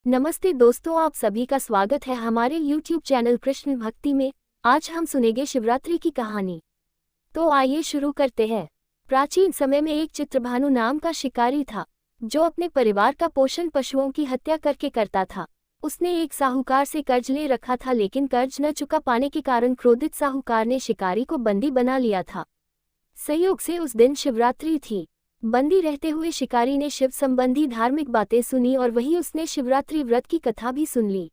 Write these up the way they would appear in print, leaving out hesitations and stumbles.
नमस्ते दोस्तों, आप सभी का स्वागत है हमारे YouTube चैनल कृष्ण भक्ति में। आज हम सुनेंगे शिवरात्रि की कहानी। तो आइए शुरू करते हैं। प्राचीन समय में एक चित्रभानु नाम का शिकारी था, जो अपने परिवार का पोषण पशुओं की हत्या करके करता था। उसने एक साहूकार से कर्ज ले रखा था, लेकिन कर्ज न चुका पाने के कारण क्रोधित साहूकार ने शिकारी को बंदी बना लिया था। संयोग से उस दिन शिवरात्रि थी। बंदी रहते हुए शिकारी ने शिव संबंधी धार्मिक बातें सुनी और वहीं उसने शिवरात्रि व्रत की कथा भी सुन ली।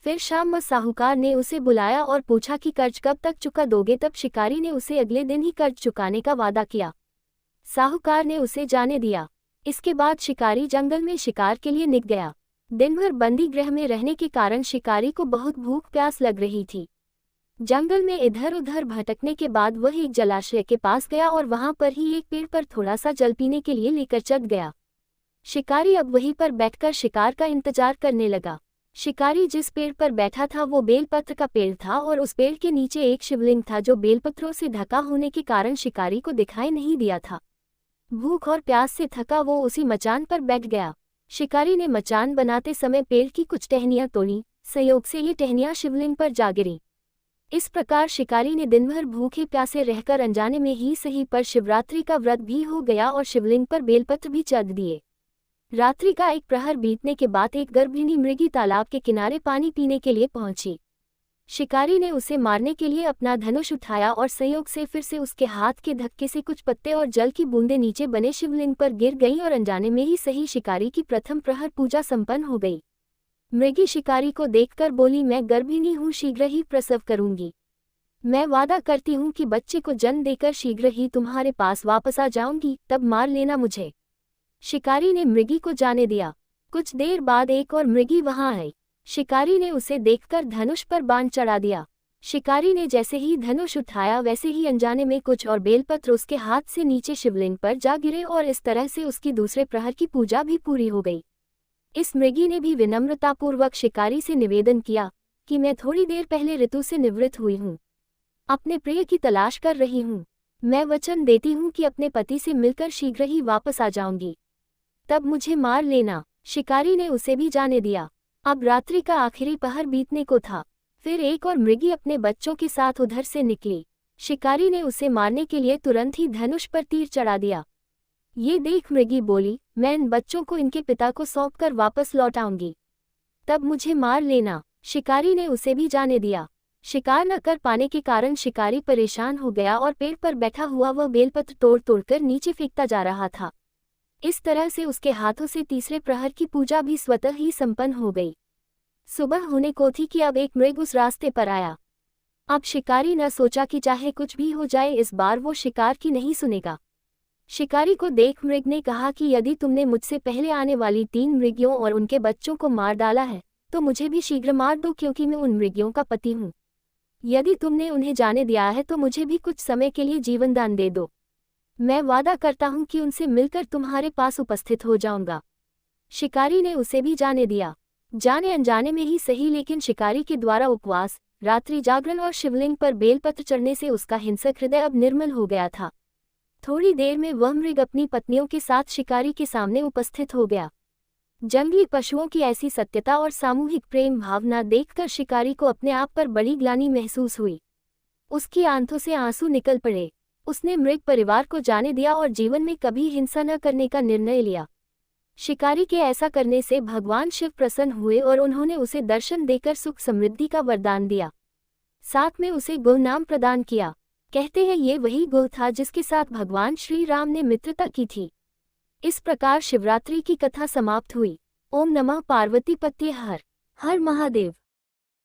फिर शाम में साहूकार ने उसे बुलाया और पूछा कि कर्ज कब तक चुका दोगे। तब शिकारी ने उसे अगले दिन ही कर्ज चुकाने का वादा किया। साहूकार ने उसे जाने दिया। इसके बाद शिकारी जंगल में शिकार के लिए निकल गया। दिन भर बंदी गृह में रहने के कारण शिकारी को बहुत भूख प्यास लग रही थी। जंगल में इधर उधर भटकने के बाद वह एक जलाशय के पास गया और वहां पर ही एक पेड़ पर थोड़ा सा जल पीने के लिए लेकर चढ़ गया। शिकारी अब वहीं पर बैठकर शिकार का इंतजार करने लगा। शिकारी जिस पेड़ पर बैठा था वो बेलपत्र का पेड़ था और उस पेड़ के नीचे एक शिवलिंग था, जो बेलपत्रों से ढका होने के कारण शिकारी को दिखाई नहीं दिया था। भूख और प्यास से थका वो उसी मचान पर बैठ गया। शिकारी ने मचान बनाते समय पेड़ की कुछ टहनियां तोड़ी। संयोग से ये टहनियां शिवलिंग पर जा गिरी। इस प्रकार शिकारी ने दिन भर भूखे प्यासे रहकर अनजाने में ही सही पर शिवरात्रि का व्रत भी हो गया और शिवलिंग पर बेलपत्र भी चढ़ दिए। रात्रि का एक प्रहर बीतने के बाद एक गर्भिणी मृगी तालाब के किनारे पानी पीने के लिए पहुंची। शिकारी ने उसे मारने के लिए अपना धनुष उठाया और संयोग से फिर से उसके हाथ के धक्के से कुछ पत्ते और जल की बूंदें नीचे बने शिवलिंग पर गिर गईं और अनजाने में ही सही शिकारी की प्रथम प्रहर पूजा संपन्न हो गई। मृगी शिकारी को देखकर बोली, मैं गर्भिणी हूँ, शीघ्र ही प्रसव करूंगी। मैं वादा करती हूँ कि बच्चे को जन्म देकर शीघ्र ही तुम्हारे पास वापस आ जाऊंगी, तब मार लेना मुझे। शिकारी ने मृगी को जाने दिया। कुछ देर बाद एक और मृगी वहां आई। शिकारी ने उसे देखकर धनुष पर बाण चढ़ा दिया। शिकारी ने जैसे ही धनुष उठाया वैसे ही अनजाने में कुछ और बेलपत्र उसके हाथ से नीचे शिवलिंग पर जा गिरे और इस तरह से उसकी दूसरे प्रहर की पूजा भी पूरी हो गई। इस मृगी ने भी विनम्रतापूर्वक शिकारी से निवेदन किया कि मैं थोड़ी देर पहले ऋतु से निवृत्त हुई हूँ, अपने प्रिय की तलाश कर रही हूँ। मैं वचन देती हूँ कि अपने पति से मिलकर शीघ्र ही वापस आ जाऊंगी, तब मुझे मार लेना। शिकारी ने उसे भी जाने दिया। अब रात्रि का आखिरी पहर बीतने को था। फिर एक और मृगी अपने बच्चों के साथ उधर से निकली। शिकारी ने उसे मारने के लिए तुरंत ही धनुष पर तीर चढ़ा दिया। ये देख मृगी बोली, मैं इन बच्चों को इनके पिता को सौंपकर वापस लौट आऊंगी, तब मुझे मार लेना। शिकारी ने उसे भी जाने दिया। शिकार न कर पाने के कारण शिकारी परेशान हो गया और पेड़ पर बैठा हुआ वह बेलपत्र तोड़ तोड़कर नीचे फेंकता जा रहा था। इस तरह से उसके हाथों से तीसरे प्रहर की पूजा भी स्वतः ही संपन्न हो गई। सुबह होने को थी कि अब एक मृग उस रास्ते पर आया। अब शिकारी न सोचा कि चाहे कुछ भी हो जाए, इस बार वो शिकार की नहीं सुनेगा। शिकारी को देख मृग ने कहा कि यदि तुमने मुझसे पहले आने वाली 3 मृगियों और उनके बच्चों को मार डाला है, तो मुझे भी शीघ्र मार दो, क्योंकि मैं उन मृगियों का पति हूँ। यदि तुमने उन्हें जाने दिया है तो मुझे भी कुछ समय के लिए जीवन दान दे दो। मैं वादा करता हूँ कि उनसे मिलकर तुम्हारे पास उपस्थित हो जाऊंगा। शिकारी ने उसे भी जाने दिया। जाने अनजाने में ही सही, लेकिन शिकारी के द्वारा उपवास, रात्रि जागरण और शिवलिंग पर बेलपत्र चढ़ने से उसका हिंसक हृदय अब निर्मल हो गया था। थोड़ी देर में वह मृग अपनी पत्नियों के साथ शिकारी के सामने उपस्थित हो गया। जंगली पशुओं की ऐसी सत्यता और सामूहिक प्रेम भावना देखकर शिकारी को अपने आप पर बड़ी ग्लानि महसूस हुई। उसकी आंखों से आंसू निकल पड़े। उसने मृग परिवार को जाने दिया और जीवन में कभी हिंसा न करने का निर्णय लिया। शिकारी के ऐसा करने से भगवान शिव प्रसन्न हुए और उन्होंने उसे दर्शन देकर सुख समृद्धि का वरदान दिया। साथ में उसे गो नाम प्रदान किया। कहते हैं ये वही गो था जिसके साथ भगवान श्री राम ने मित्रता की थी। इस प्रकार शिवरात्रि की कथा समाप्त हुई। ओम नमः पार्वती पते हर हर महादेव।